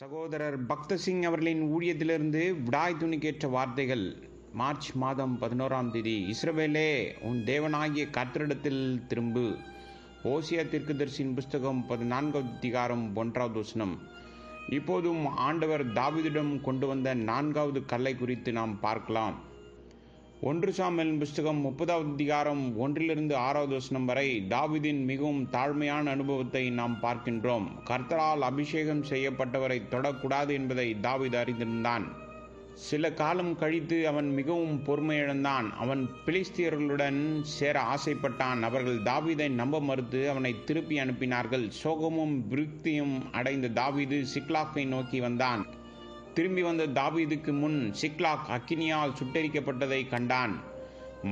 சகோதரர் பக்தசிங் அவர்களின் ஊழியத்திலிருந்து விடாய் துணிக்கேற்ற வார்த்தைகள். மார்ச் மாதம் 11ஆம் தேதி. இஸ்ரவேலே, உன் தேவனாகிய கர்த்தரிடத்தில் திரும்பு. ஓசியா தீர்க்கதரிசியின் புஸ்தகம் 14ஆம் அதிகாரம் 1வது வசனம். இப்போதும் ஆண்டவர் தாவீதிடம் கொண்டு வந்த 4வது கல்லை குறித்து நாம் பார்க்கலாம். 1 சாமுவேல் புஸ்தகம் 30ஆவது அதிகாரம் 1-6வது வசனம் வரை தாவீதின் மிகவும் தாழ்மையான அனுபவத்தை நாம் பார்க்கின்றோம். கர்த்தரால் அபிஷேகம் செய்யப்பட்டவரை தொடக்கூடாது என்பதை தாவீது அறிந்திருந்தான். சில காலம் கழித்து அவன் மிகவும் பொறுமை இழந்தான். அவன் பிலிஸ்தியர்களுடன் சேர ஆசைப்பட்டான். அவர்கள் தாவீதை நம்ப மறுத்து அவனை திருப்பி அனுப்பினார்கள். சோகமும் விருத்தியும் அடைந்த தாவீது சிக்லாக்கை நோக்கி வந்தான். திரும்பி வந்த தாவீதுக்கு முன் சிக்லாக் அக்கினியால் சுட்டெரிக்கப்பட்டதை கண்டான்.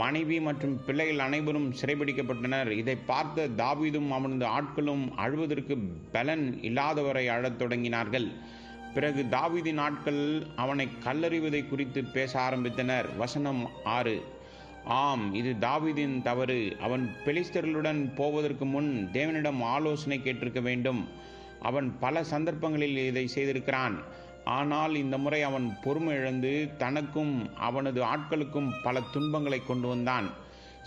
மனைவி மற்றும் பிள்ளைகள் அனைவரும் சிறைபிடிக்கப்பட்டனர். இதை பார்த்த தாவீதும் அவனது ஆட்களும் அழுவதற்கு பலன் இல்லாதவரை அழத் தொடங்கினார்கள். பிறகு தாவீதின் ஆட்கள் அவனை கல்லறிவதை குறித்து பேச ஆரம்பித்தனர். வசனம் 6. ஆம், இது தாவீதின் தவறு. அவன் பெலிஸ்தர்களுடன் போவதற்கு முன் தேவனிடம் ஆலோசனை கேட்டிருக்க வேண்டும். அவன் பல சந்தர்ப்பங்களில் இதை செய்திருக்கிறான். ஆனால் இந்த முறை அவன் பொறுமை இழந்து தனக்கும் அவனது ஆட்களுக்கும் பல துன்பங்களை கொண்டு வந்தான்.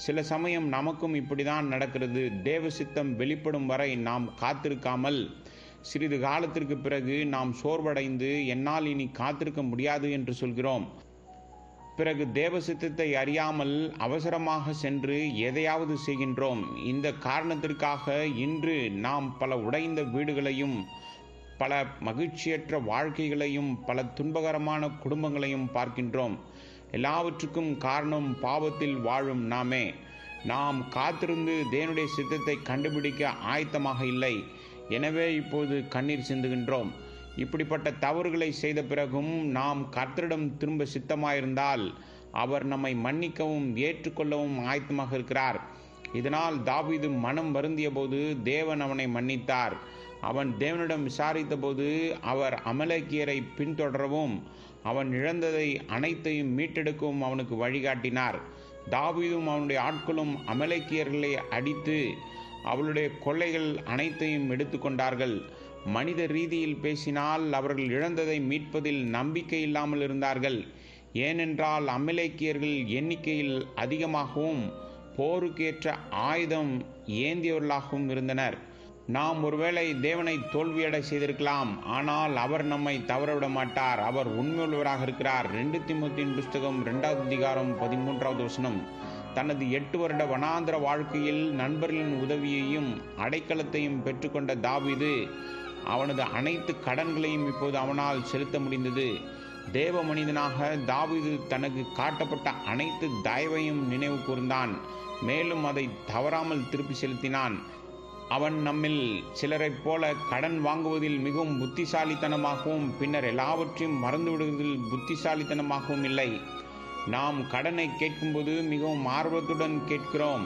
சில சமயம் நமக்கும் இப்படிதான் நடக்கிறது. தேவ சித்தம் வெளிப்படும் வரை நாம் காத்திருக்காமல் சிறிது காலத்திற்கு பிறகு நாம் சோர்வடைந்து என்னால் இனி காத்திருக்க முடியாது என்று சொல்கிறோம். பிறகு தேவ சித்தத்தை அறியாமல் அவசரமாக சென்று எதையாவது செய்கின்றோம். இந்த காரணத்திற்காக இன்று நாம் பல உடைந்த வீடுகளையும் பல மகிழ்ச்சியற்ற வாழ்க்கைகளையும் பல துன்பகரமான குடும்பங்களையும் பார்க்கின்றோம். எல்லாவற்றுக்கும் காரணம் பாவத்தில் வாழும் நாமே. நாம் காத்திருந்து தேவனுடைய சித்தத்தை கண்டுபிடிக்க ஆயத்தமாக இல்லை. எனவே இப்போது கண்ணீர் சிந்துகின்றோம். இப்படிப்பட்ட தவறுகளை செய்த பிறகும் நாம் கர்த்தரிடம் திரும்ப சித்தமாயிருந்தால் அவர் நம்மை மன்னிக்கவும் ஏற்றுக்கொள்ளவும் ஆயத்தமாக இருக்கிறார். இதனால் தாவீது மனம் வருந்திய போது தேவன் அவனை மன்னித்தார். அவன் தேவனிடம் விசாரித்த போது அவர் அமலேக்கியரை பின்தொடரவும் அவன் இழந்ததை அனைத்தையும் மீட்டெடுக்கவும் அவனுக்கு வழிகாட்டினார். தாவீதும் அவனுடைய ஆட்களும் அமலேக்கியர்களை அடித்து அவளுடைய கொள்ளைகள் அனைத்தையும் எடுத்து கொண்டார்கள். மனித ரீதியில் பேசினால் அவர்கள் இழந்ததை மீட்பதில் நம்பிக்கை இல்லாமல் இருந்தார்கள். ஏனென்றால் அமலேக்கியர்கள் எண்ணிக்கையில் அதிகமாகவும் போருக்கேற்ற ஆயுதம் ஏந்தியவர்களாகவும் இருந்தனர். நாம் ஒருவேளை தேவனை தோல்வியடை செய்திருக்கலாம். ஆனால் அவர் நம்மை தவறவிட மாட்டார். அவர் உண்மையுள்ளவராக இருக்கிறார். 2 தீமோத்தேயுவின் புஸ்தகம் 2வது அதிகாரம் 13வது வசனம். தனது 8 வருட வனாந்திர வாழ்க்கையில் நண்பர்களின் உதவியையும் அடைக்கலத்தையும் பெற்றுக்கொண்ட தாவீது அவனது அனைத்து கடன்களையும் இப்போது அவனால் செலுத்த முடிந்தது. தேவ மனிதனாக தாவீது தனக்கு காட்டப்பட்ட அனைத்து தயவையும் நினைவு கூர்ந்தான். மேலும் அதை தவறாமல் திருப்பி செலுத்தினான். அவன் நம்மில் சிலரைப் போல கடன் வாங்குவதில் மிகவும் புத்திசாலித்தனமாகவும் பின்னர் எல்லாவற்றையும் மறந்துவிடுவதில் புத்திசாலித்தனமாகவும் இல்லை. நாம் கடனை கேட்கும்போது மிகவும் ஆர்வத்துடன் கேட்கிறோம்.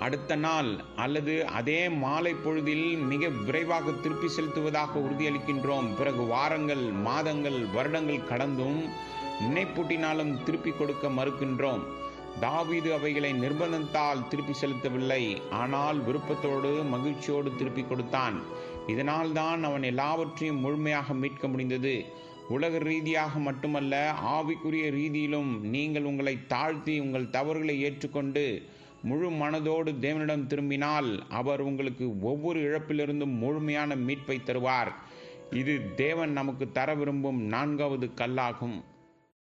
அடுத்த நாள் அல்லது அதே மாலை பொழுதில் மிக விரைவாக திருப்பி செலுத்துவதாக உறுதியளிக்கின்றோம். பிறகு வாரங்கள், மாதங்கள், வருடங்கள் கடந்தும் நினைப்பூட்டினாலும் திருப்பி கொடுக்க மறுக்கின்றோம். தாவீது அவைகளை நிர்பந்தத்தால் திருப்பி செலுத்தவில்லை, ஆனால் விருப்பத்தோடு மகிழ்ச்சியோடு திருப்பி கொடுத்தான். இதனால் தான் அவன் எல்லாவற்றையும் முழுமையாக மீட்க முடிந்தது. உலக ரீதியாக மட்டுமல்ல, ஆவிக்குரிய ரீதியிலும் நீங்கள் உங்களை தாழ்த்தி உங்கள் தவறுகளை ஏற்றுக்கொண்டு முழு மனதோடு தேவனிடம் திரும்பினால் அவர் உங்களுக்கு ஒவ்வொரு இழப்பிலிருந்தும் முழுமையான மீட்பை தருவார். இது தேவன் நமக்கு தர விரும்பும் 4வது கல்லாகும்.